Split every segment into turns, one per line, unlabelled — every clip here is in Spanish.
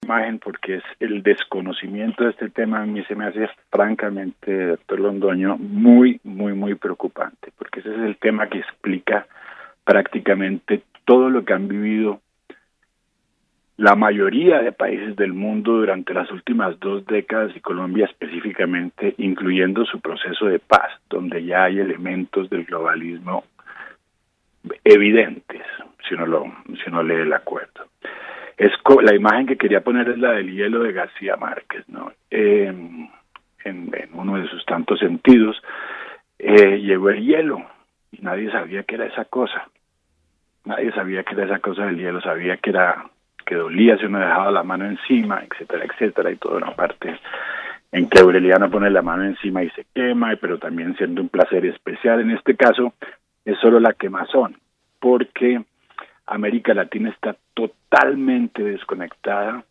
Imagen porque es el desconocimiento de este tema. A mí se me hace francamente, doctor Londoño, muy preocupante, porque ese es el tema que explica prácticamente todo lo que han vivido la mayoría de países del mundo durante las últimas 2 décadas y Colombia específicamente, incluyendo su proceso de paz, donde ya hay elementos del globalismo evidentes, si uno lee el acuerdo. La imagen que quería poner es la del hielo de García Márquez, ¿no? En uno de sus tantos sentidos, llegó el hielo y nadie sabía qué era esa cosa. Nadie sabía qué era esa cosa del hielo, sabía que dolía si uno dejaba la mano encima, etcétera, y toda una parte en que Aureliano pone la mano encima y se quema, pero también siendo un placer especial. En este caso es solo la quemazón, porque América Latina está totalmente desconectada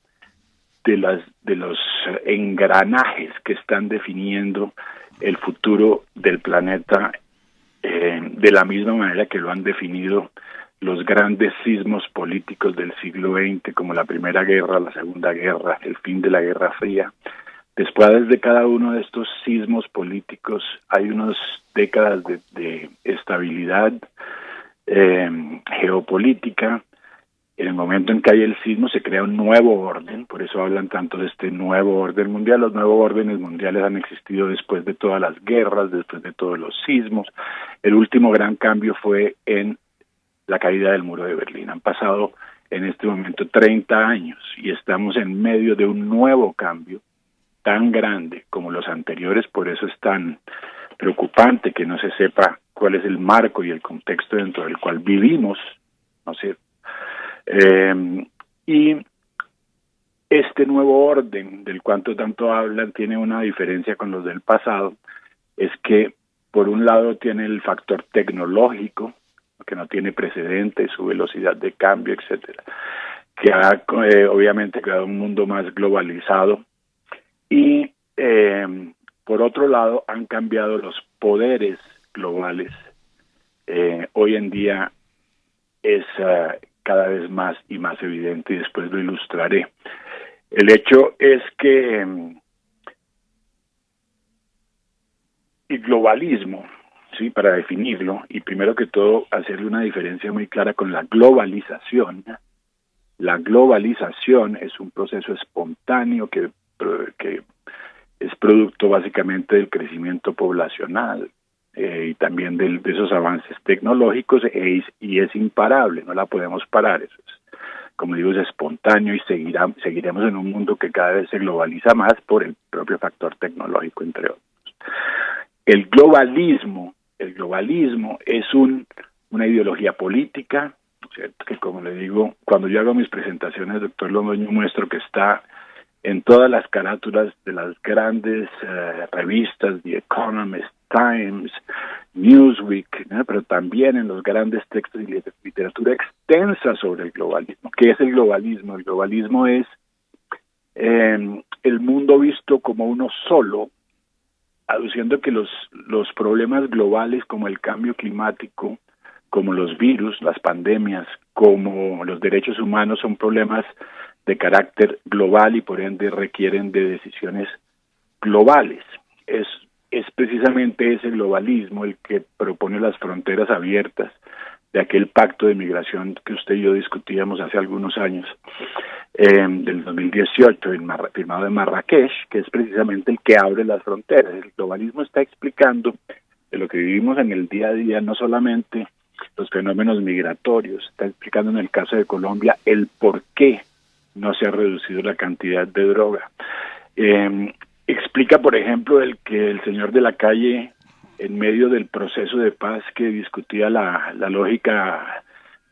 de los engranajes que están definiendo el futuro del planeta, de la misma manera que lo han definido los grandes sismos políticos del siglo XX, como la Primera Guerra, la Segunda Guerra, el fin de la Guerra Fría. Después de cada uno de estos sismos políticos hay unas décadas de estabilidad geopolítica. En el momento en que hay el sismo se crea un nuevo orden, por eso hablan tanto de este nuevo orden mundial. Los nuevos órdenes mundiales han existido después de todas las guerras, después de todos los sismos. El último gran cambio fue en la caída del muro de Berlín. Han pasado en este momento 30 años y estamos en medio de un nuevo cambio tan grande como los anteriores. Por eso es tan preocupante que no se sepa cuál es el marco y el contexto dentro del cual vivimos, ¿no es cierto? Y este nuevo orden del cual tanto hablan tiene una diferencia con los del pasado, es que por un lado tiene el factor tecnológico, que no tiene precedente, su velocidad de cambio, etcétera, que ha obviamente creado un mundo más globalizado, y por otro lado han cambiado los poderes globales. Hoy en día es cada vez más y más evidente, y después lo ilustraré. El hecho es que el globalismo, sí, para definirlo, y primero que todo hacerle una diferencia muy clara con la globalización. La globalización es un proceso espontáneo que es producto básicamente del crecimiento poblacional, y también de esos avances tecnológicos, y es imparable, no la podemos parar. Eso es, como digo, es espontáneo, y seguiremos en un mundo que cada vez se globaliza más por el propio factor tecnológico, entre otros. El globalismo es una ideología política, ¿cierto? Que, como le digo, cuando yo hago mis presentaciones, doctor Londoño, muestro que está en todas las carátulas de las grandes revistas, The Economist, Times, Newsweek, ¿no? Pero también en los grandes textos y literatura extensa sobre el globalismo. ¿Qué es el globalismo? El globalismo es el mundo visto como uno solo, aduciendo que los problemas globales como el cambio climático, como los virus, las pandemias, como los derechos humanos son problemas de carácter global y por ende requieren de decisiones globales. Es precisamente ese globalismo el que propone las fronteras abiertas de aquel pacto de migración que usted y yo discutíamos hace algunos años, del 2018, firmado en Marrakech, que es precisamente el que abre las fronteras. El globalismo está explicando de lo que vivimos en el día a día, no solamente los fenómenos migratorios, está explicando en el caso de Colombia el por qué no se ha reducido la cantidad de droga. Explica, por ejemplo, que el señor de la calle, en medio del proceso de paz que discutía la lógica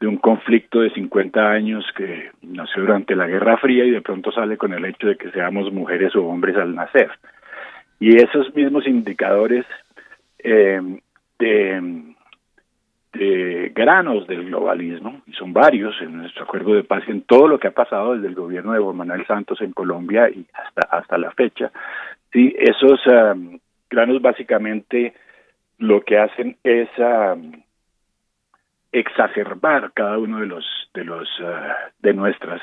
de un conflicto de 50 años que nació durante la Guerra Fría, y de pronto sale con el hecho de que seamos mujeres o hombres al nacer. Y esos mismos indicadores de granos del globalismo, y son varios en nuestro acuerdo de paz, en todo lo que ha pasado desde el gobierno de Juan Manuel Santos en Colombia y hasta la fecha. Sí, esos granos básicamente lo que hacen es exacerbar cada uno de nuestras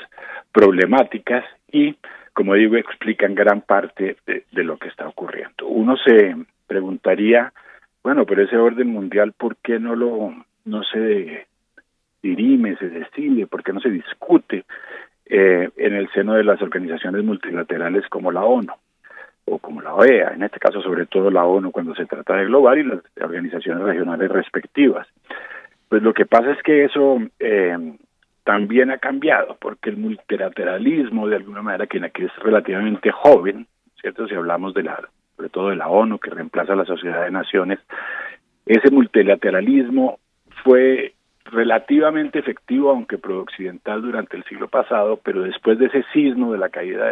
problemáticas, y, como digo, explican gran parte de lo que está ocurriendo. Uno se preguntaría, bueno, pero ese orden mundial, ¿por qué no se dirime, se decide, por qué no se discute en el seno de las organizaciones multilaterales como la ONU o como la OEA, en este caso sobre todo la ONU cuando se trata de global y las organizaciones regionales respectivas? Pues lo que pasa es que eso también ha cambiado, porque el multilateralismo, de alguna manera, que es relativamente joven, ¿cierto? Si hablamos sobre todo de la ONU, que reemplaza a la Sociedad de Naciones, ese multilateralismo fue relativamente efectivo, aunque pro-occidental, durante el siglo pasado, pero después de ese sismo de la caída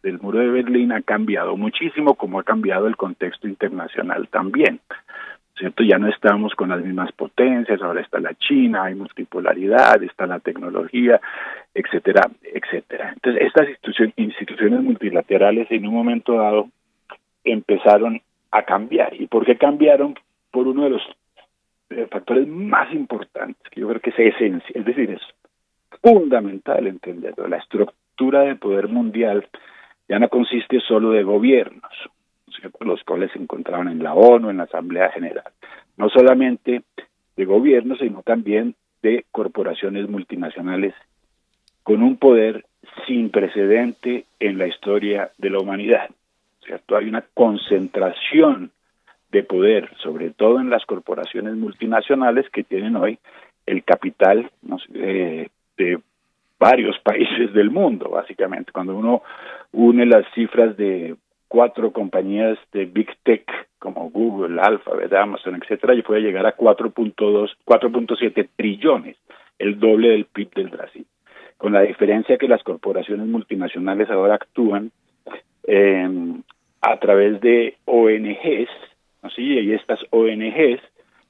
del muro de Berlín ha cambiado muchísimo, como ha cambiado el contexto internacional también, ¿cierto? Ya no estamos con las mismas potencias, ahora está la China, hay multipolaridad, está la tecnología, etcétera, etcétera. Entonces, estas instituciones multilaterales en un momento dado empezaron a cambiar. ¿Y por qué cambiaron? Por uno de los factores más importantes, que yo creo que es esencial, es decir, es fundamental entenderlo. La estructura de poder mundial ya no consiste solo de gobiernos, ¿cierto?, los cuales se encontraban en la ONU, en la Asamblea General. No solamente de gobiernos, sino también de corporaciones multinacionales con un poder sin precedente en la historia de la humanidad, ¿cierto? Hay una concentración de poder, sobre todo en las corporaciones multinacionales que tienen hoy el capital, no sé, de varios países del mundo, básicamente. Cuando uno une las cifras de 4 compañías de Big Tech como Google, Alphabet, Amazon, etcétera, y puede llegar a 4.7 trillones, el doble del PIB del Brasil. Con la diferencia que las corporaciones multinacionales ahora actúan a través de ONGs, ¿no? Sí, y estas ONGs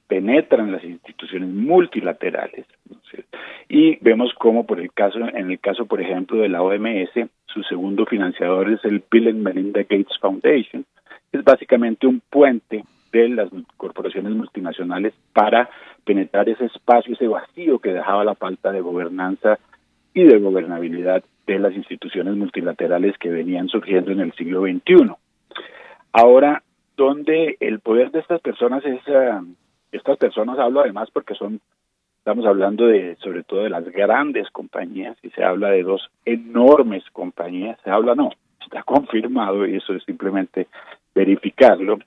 penetran las instituciones multilaterales, ¿no? Sí. Y vemos cómo en el caso, por ejemplo, de la OMS, su segundo financiador es el Bill and Melinda Gates Foundation, que es básicamente un puente de las corporaciones multinacionales para penetrar ese espacio, ese vacío que dejaba la falta de gobernanza y de gobernabilidad de las instituciones multilaterales que venían surgiendo en el siglo XXI. Ahora, donde el poder de estas personas estas personas hablo además porque estamos hablando sobre todo de las grandes compañías, y se habla de 2 enormes compañías, está confirmado, y eso es simplemente verificarlo,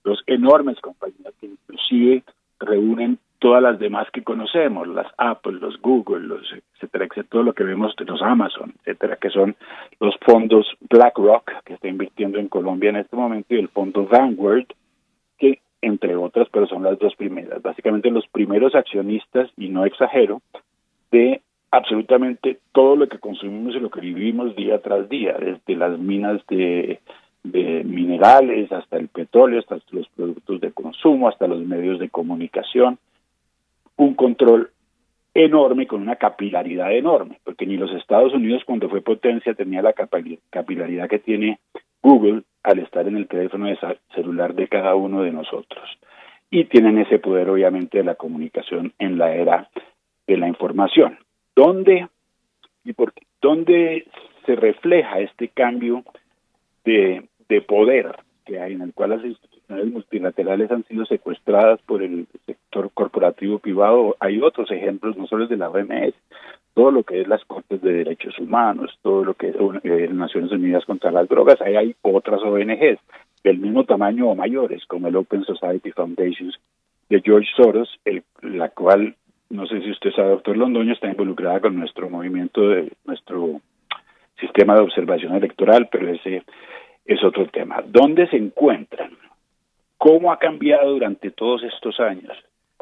2 enormes compañías que inclusive reúnen todas las demás que conocemos, las Apple, los Google, etcétera, todo lo que vemos de los Amazon, etcétera, que son los fondos BlackRock, que está invirtiendo en Colombia en este momento, y el fondo Vanguard, que entre otras, pero son las 2 primeras, básicamente los primeros accionistas, y no exagero, de absolutamente todo lo que consumimos y lo que vivimos día tras día, desde las minas de minerales, hasta el petróleo, hasta los productos de consumo, hasta los medios de comunicación. Un control enorme, con una capilaridad enorme, porque ni los Estados Unidos, cuando fue potencia, tenía la capilaridad que tiene Google al estar en el teléfono celular de cada uno de nosotros. Y tienen ese poder, obviamente, de la comunicación en la era de la información. ¿Dónde se refleja este cambio de poder que hay, en el cual las instituciones multilaterales han sido secuestradas por el sector corporativo privado? Hay otros ejemplos, no solo es de la OMS, todo lo que es las Cortes de Derechos Humanos, todo lo que es Naciones Unidas contra las Drogas. Ahí hay otras ONGs del mismo tamaño o mayores, como el Open Society Foundation de George Soros, la cual, no sé si usted sabe, doctor Londoño, está involucrada con nuestro movimiento, nuestro sistema de observación electoral, pero ese es otro tema. ¿Dónde se encuentran? ¿Cómo ha cambiado durante todos estos años?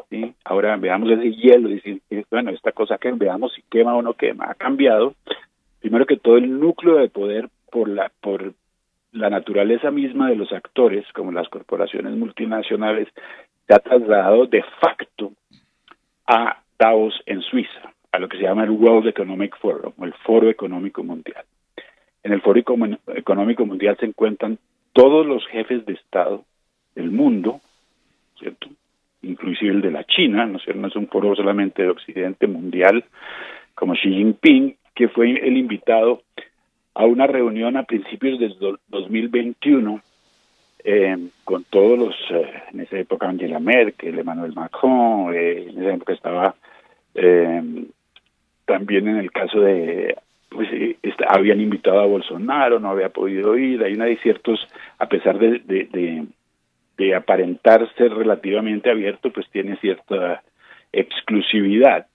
¿Sí? Ahora veamos ese hielo y decir, bueno, esta cosa que veamos si quema o no quema. Ha cambiado, primero que todo, el núcleo de poder por la naturaleza misma de los actores, como las corporaciones multinacionales, se ha trasladado de facto a Davos en Suiza, a lo que se llama el World Economic Forum, el Foro Económico Mundial. En el Foro Económico Mundial se encuentran todos los jefes de Estado del mundo, ¿cierto? Inclusive el de la China, ¿no es cierto? No es un foro solamente de Occidente, mundial, como Xi Jinping, que fue el invitado a una reunión a principios del 2021 con todos los, en esa época Angela Merkel, Emmanuel Macron, en esa época estaba también en el caso de, pues habían invitado a Bolsonaro, no había podido ir, hay una de ciertos, a pesar de aparentar ser relativamente abierto, pues tiene cierta exclusividad.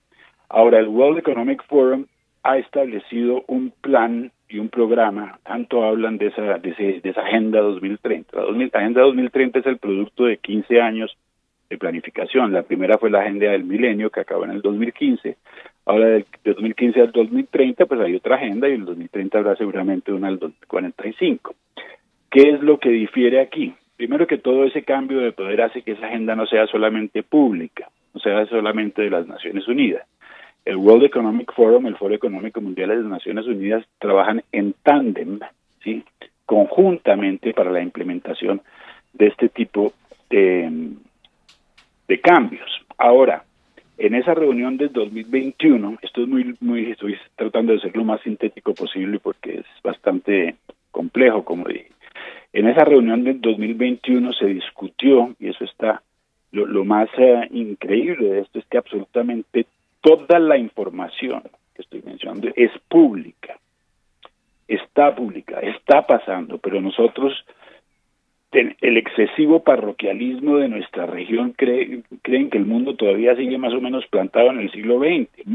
Ahora, el World Economic Forum ha establecido un plan y un programa, tanto hablan de esa Agenda 2030. La Agenda 2030 es el producto de 15 años de planificación. La primera fue la Agenda del Milenio, que acabó en el 2015. Ahora, del 2015 al 2030, pues hay otra agenda, y el 2030 habrá seguramente una al 2045. ¿Qué es lo que difiere aquí? Primero que todo, ese cambio de poder hace que esa agenda no sea solamente pública, no sea solamente de las Naciones Unidas. El World Economic Forum, el Foro Económico Mundial de las Naciones Unidas, trabajan en tándem, ¿sí?, conjuntamente para la implementación de este tipo de cambios. Ahora, en esa reunión del 2021, esto es estoy tratando de ser lo más sintético posible porque es bastante complejo, como dije. En esa reunión del 2021 se discutió, y eso está, lo más increíble de esto es que absolutamente toda la información que estoy mencionando es pública, está pasando, pero nosotros, el excesivo parroquialismo de nuestra región creen que el mundo todavía sigue más o menos plantado en el siglo XX.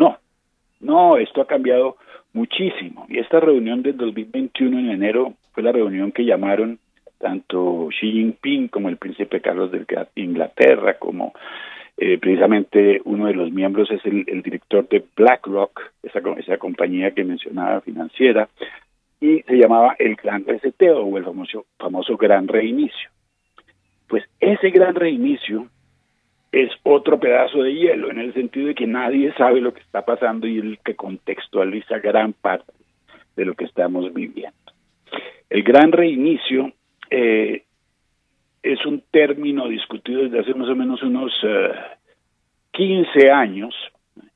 No, esto ha cambiado muchísimo. Y esta reunión del 2021 en enero fue la reunión que llamaron tanto Xi Jinping como el príncipe Carlos de Inglaterra, como precisamente uno de los miembros es el director de BlackRock, esa compañía que mencionaba financiera, y se llamaba el Gran Reseteo, o el famoso Gran Reinicio. Pues ese Gran Reinicio es otro pedazo de hielo, en el sentido de que nadie sabe lo que está pasando y el que contextualiza gran parte de lo que estamos viviendo. El Gran Reinicio es un término discutido desde hace más o menos unos 15 años,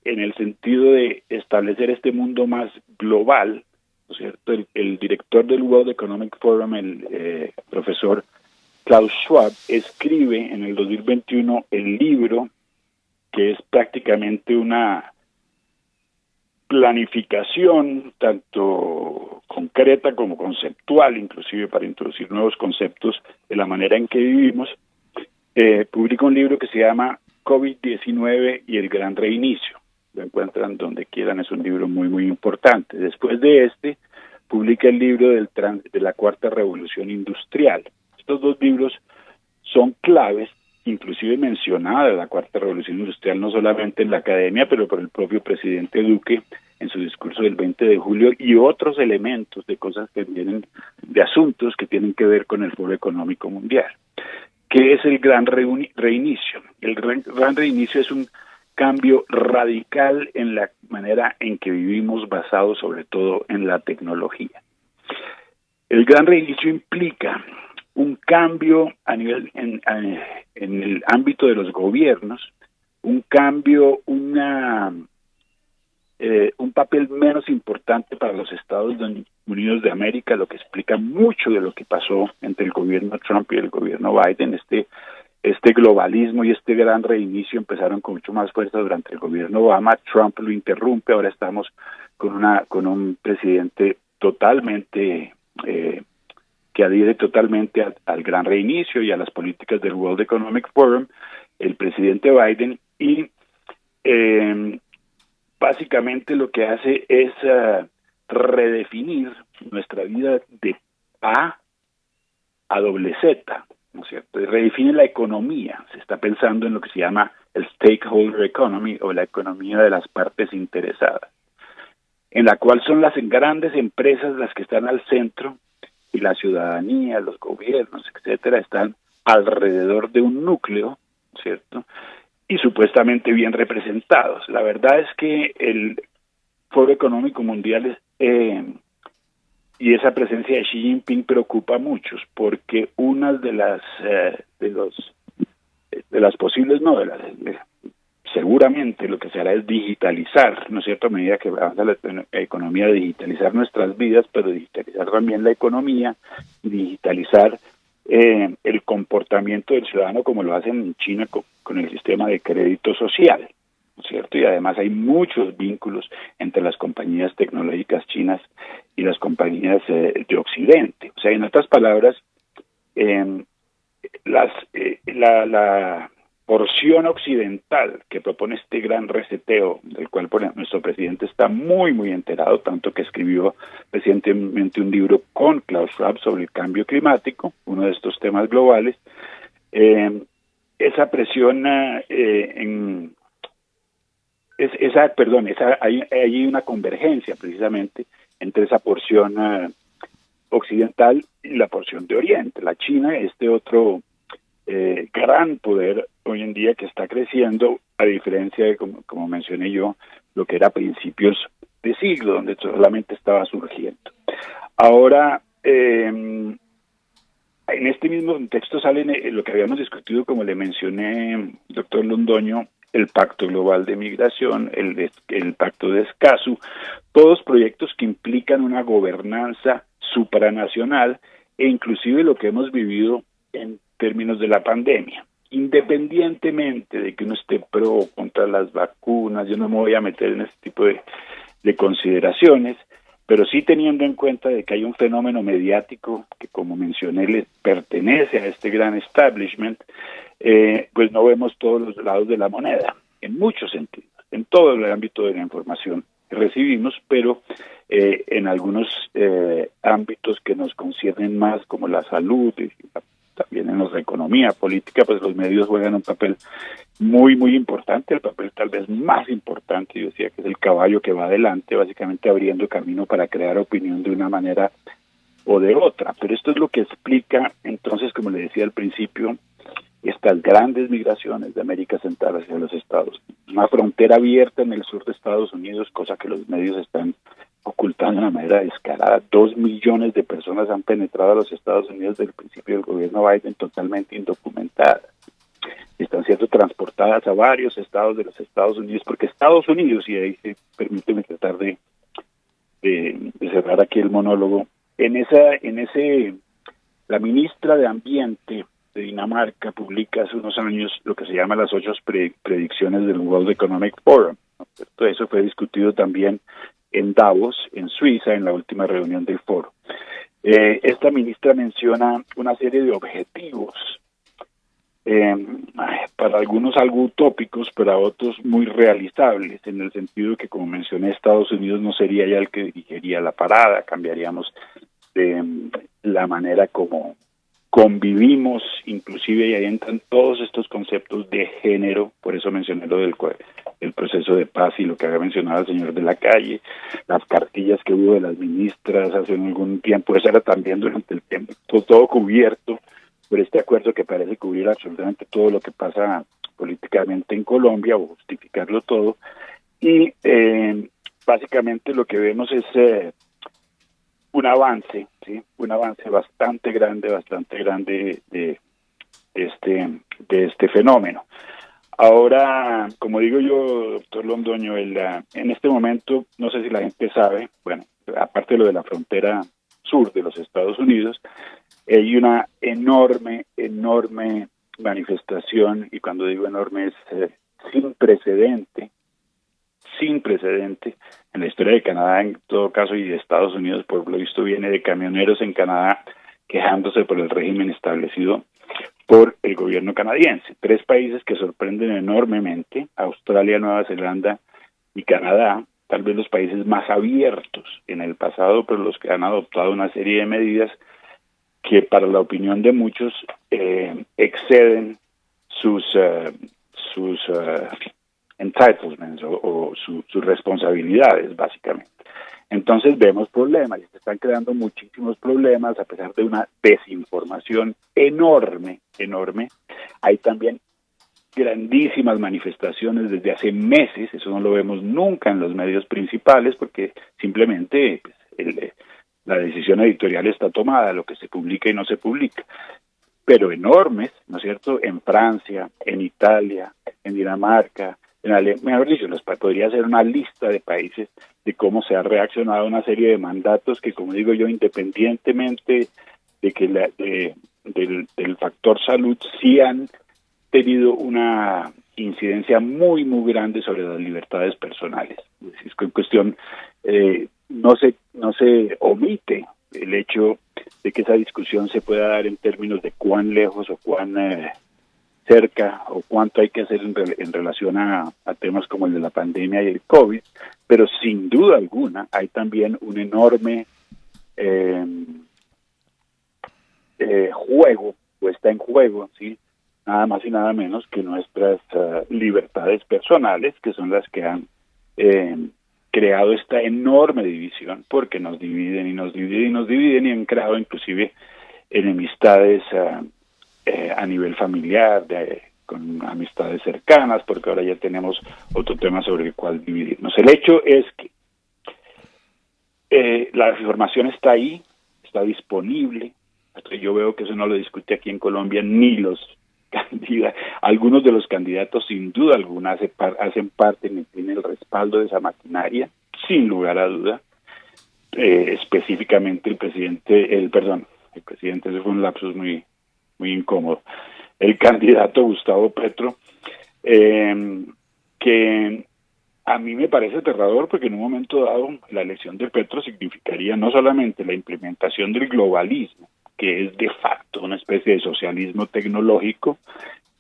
en el sentido de establecer este mundo más global, ¿no es cierto? El director del World Economic Forum, el profesor Klaus Schwab, escribe en el 2021 el libro que es prácticamente una planificación tanto concreta como conceptual, inclusive para introducir nuevos conceptos de la manera en que vivimos. Publica un libro que se llama COVID-19 y el Gran Reinicio. Lo encuentran donde quieran, es un libro muy importante. Después de publica el libro de la Cuarta Revolución Industrial. Estos dos libros son claves, inclusive mencionada la Cuarta Revolución Industrial no solamente en la academia, pero por el propio presidente Duque en su discurso del 20 de julio, y otros elementos de cosas que vienen, de asuntos que tienen que ver con el Foro Económico Mundial. ¿Qué es el Gran Reinicio? El Gran Reinicio es un cambio radical en la manera en que vivimos, basado sobre todo en la tecnología. El Gran Reinicio implica un cambio a nivel en el ámbito de los gobiernos, un cambio, un papel menos importante para los Estados Unidos de América, lo que explica mucho de lo que pasó entre el gobierno Trump y el gobierno Biden. Este globalismo y este gran reinicio empezaron con mucho más fuerza durante el gobierno Obama. Trump lo interrumpe. Ahora estamos con un presidente totalmente que adhiere totalmente al gran reinicio y a las políticas del World Economic Forum, el presidente Biden, y básicamente lo que hace es redefinir nuestra vida de A a doble Z, ¿no es cierto? Redefine la economía. Se está pensando en lo que se llama el stakeholder economy, o la economía de las partes interesadas, en la cual son las grandes empresas las que están al centro, y la ciudadanía, los gobiernos, etcétera, están alrededor de un núcleo, ¿cierto?, y supuestamente bien representados. La verdad es que el Foro Económico Mundial y esa presencia de Xi Jinping preocupa a muchos, porque una de las posibles, seguramente lo que se hará es digitalizar, ¿no es cierto?, a medida que avanza la economía, digitalizar nuestras vidas, pero digitalizar también la economía, digitalizar el comportamiento del ciudadano como lo hacen en China con el sistema de crédito social, ¿no es cierto? Y además hay muchos vínculos entre las compañías tecnológicas chinas y las compañías de Occidente. O sea, en otras palabras, la porción occidental que propone este gran reseteo, del cual nuestro presidente está muy, muy enterado, tanto que escribió recientemente un libro con Klaus Schwab sobre el cambio climático, uno de estos temas globales. Esa presión hay una convergencia precisamente entre esa porción occidental y la porción de Oriente. La China, este otro gran poder hoy en día que está creciendo, a diferencia de, como mencioné yo, lo que era a principios de siglo, donde solamente estaba surgiendo. Ahora, en este mismo contexto sale lo que habíamos discutido, como le mencioné, doctor Londoño, el Pacto Global de Migración, el Pacto de Escazú, todos proyectos que implican una gobernanza supranacional e inclusive lo que hemos vivido en términos de la pandemia. Independientemente de que uno esté pro o contra las vacunas, yo no me voy a meter en este tipo de consideraciones, pero sí teniendo en cuenta de que hay un fenómeno mediático que, como mencioné, le pertenece a este gran establishment, pues no vemos todos los lados de la moneda, en muchos sentidos, en todo el ámbito de la información que recibimos, pero en algunos ámbitos que nos conciernen más, como la salud y también en la economía política, pues los medios juegan un papel muy, muy importante, el papel tal vez más importante, yo decía que es el caballo que va adelante, básicamente abriendo camino para crear opinión de una manera o de otra. Pero esto es lo que explica, entonces, como le decía al principio, estas grandes migraciones de América Central hacia los Estados Unidos. Una frontera abierta en el sur de Estados Unidos, cosa que los medios están ocultando de una manera descarada. 2 millones de personas han penetrado a los Estados Unidos desde el principio del gobierno Biden, totalmente indocumentadas. Están siendo transportadas a varios estados de los Estados Unidos, porque Estados Unidos, y ahí permíteme tratar de cerrar aquí el monólogo, la ministra de Ambiente de Dinamarca publica hace unos años lo que se llama las 8 predicciones del World Economic Forum, ¿no? Todo eso fue discutido también en Davos, en Suiza, en la última reunión del foro. Esta ministra menciona una serie de objetivos, para algunos algo utópicos, para otros muy realizables, en el sentido que, como mencioné, Estados Unidos no sería ya el que dirigiría la parada, cambiaríamos la manera como convivimos, inclusive, y ahí entran todos estos conceptos de género, por eso mencioné lo del proceso de paz y lo que había mencionado el señor de la calle, las cartillas que hubo de las ministras hace algún tiempo, eso era también durante el tiempo, todo cubierto por este acuerdo que parece cubrir absolutamente todo lo que pasa políticamente en Colombia, o justificarlo todo, y básicamente lo que vemos es un avance, ¿sí? Un avance bastante grande de este fenómeno. Ahora, como digo yo, doctor Londoño, en este momento, no sé si la gente sabe, bueno, aparte de lo de la frontera sur de los Estados Unidos, hay una enorme manifestación, y cuando digo enorme es sin precedente en la historia de Canadá, en todo caso, y de Estados Unidos, por lo visto viene de camioneros en Canadá quejándose por el régimen establecido por el gobierno canadiense. 3 países que sorprenden enormemente: Australia, Nueva Zelanda y Canadá, tal vez los países más abiertos en el pasado, pero los que han adoptado una serie de medidas que, para la opinión de muchos, exceden sus entitlements o sus responsabilidades, básicamente. Entonces vemos problemas, y se están creando muchísimos problemas a pesar de una desinformación enorme. Hay también grandísimas manifestaciones desde hace meses, eso no lo vemos nunca en los medios principales, porque simplemente la decisión editorial está tomada, lo que se publica y no se publica, pero enormes, ¿no es cierto?, en Francia, en Italia, en Dinamarca, Mejor dicho, podría ser una lista de países de cómo se ha reaccionado a una serie de mandatos que, como digo yo, independientemente de que del factor salud, sí han tenido una incidencia muy, muy grande sobre las libertades personales. Es que en cuestión, no se omite el hecho de que esa discusión se pueda dar en términos de cuán lejos o cuán cerca o cuánto hay que hacer en relación a temas como el de la pandemia y el COVID, pero sin duda alguna hay también un enorme juego, o está en juego, ¿sí? Nada más y nada menos que nuestras libertades personales, que son las que han creado esta enorme división, porque nos dividen y nos dividen y nos dividen, y han creado inclusive enemistades a nivel familiar, con amistades cercanas, porque ahora ya tenemos otro tema sobre el cual dividirnos. El hecho es que la información está ahí, está disponible. Yo veo que eso no lo discute aquí en Colombia ni los candidatos. Algunos de los candidatos sin duda alguna hacen parte ni tienen el respaldo de esa maquinaria, sin lugar a duda. Específicamente el presidente, ese fue un lapsus muy incómodo, el candidato Gustavo Petro, que a mí me parece aterrador, porque en un momento dado la elección de Petro significaría no solamente la implementación del globalismo, que es de facto una especie de socialismo tecnológico,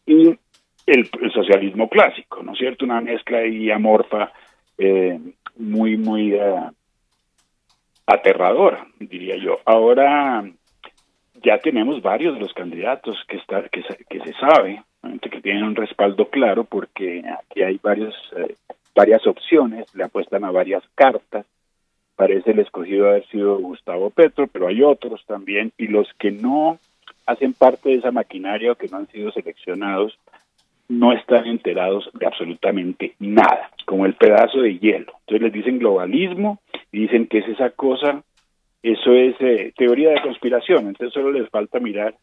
y el socialismo clásico, ¿no es cierto? Una mezcla ahí amorfa, muy aterradora, diría yo. Ahora ya tenemos varios de los candidatos que se sabe, que tienen un respaldo claro, porque aquí hay varias opciones, le apuestan a varias cartas. Parece el escogido haber sido Gustavo Petro, pero hay otros también, y los que no hacen parte de esa maquinaria o que no han sido seleccionados no están enterados de absolutamente nada, como el pedazo de hielo. Entonces les dicen globalismo y dicen que es esa cosa. Eso es teoría de conspiración. Entonces solo les falta mirar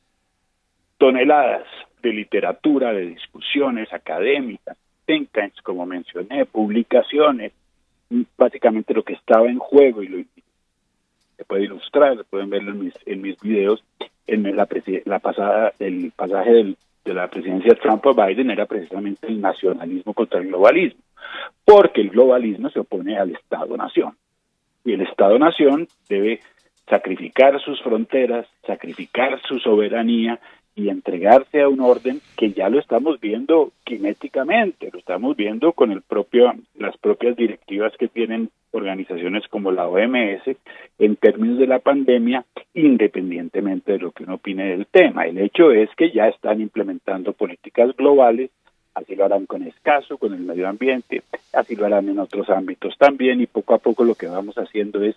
toneladas de literatura, de discusiones académicas, think tanks, como mencioné, publicaciones, básicamente lo que estaba en juego, y se puede ilustrar, pueden verlo en mis videos. El pasaje de la presidencia de Trump a Biden era precisamente el nacionalismo contra el globalismo, porque el globalismo se opone al Estado-nación. Y el Estado-nación debe sacrificar sus fronteras, sacrificar su soberanía y entregarse a un orden que ya lo estamos viendo kinéticamente, lo estamos viendo con las propias directivas que tienen organizaciones como la OMS en términos de la pandemia, independientemente de lo que uno opine del tema. El hecho es que ya están implementando políticas globales. Así lo harán con Escaso, con el medio ambiente, así lo harán en otros ámbitos también, y poco a poco lo que vamos haciendo es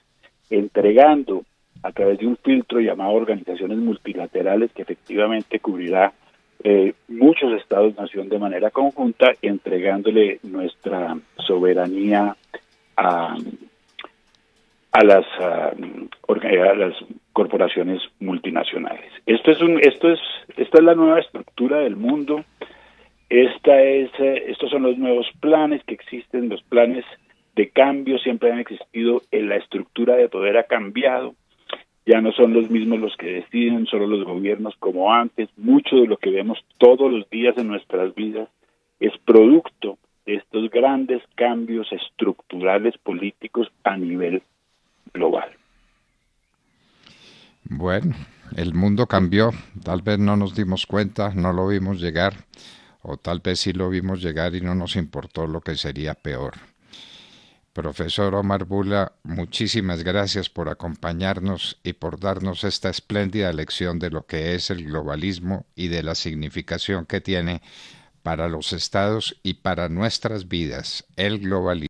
entregando a través de un filtro llamado organizaciones multilaterales, que efectivamente cubrirá muchos estados-nación de manera conjunta, entregándole nuestra soberanía a las corporaciones multinacionales. Esta es la nueva estructura del mundo. Estos son los nuevos planes que existen, los planes de cambio siempre han existido, la estructura de poder ha cambiado, ya no son los mismos los que deciden, solo los gobiernos como antes. Mucho de lo que vemos todos los días en nuestras vidas es producto de estos grandes cambios estructurales políticos a nivel global.
Bueno, el mundo cambió, tal vez no nos dimos cuenta, no lo vimos llegar, o tal vez sí lo vimos llegar y no nos importó lo que sería peor. Profesor Omar Bula, muchísimas gracias por acompañarnos y por darnos esta espléndida lección de lo que es el globalismo y de la significación que tiene para los estados y para nuestras vidas el globalismo.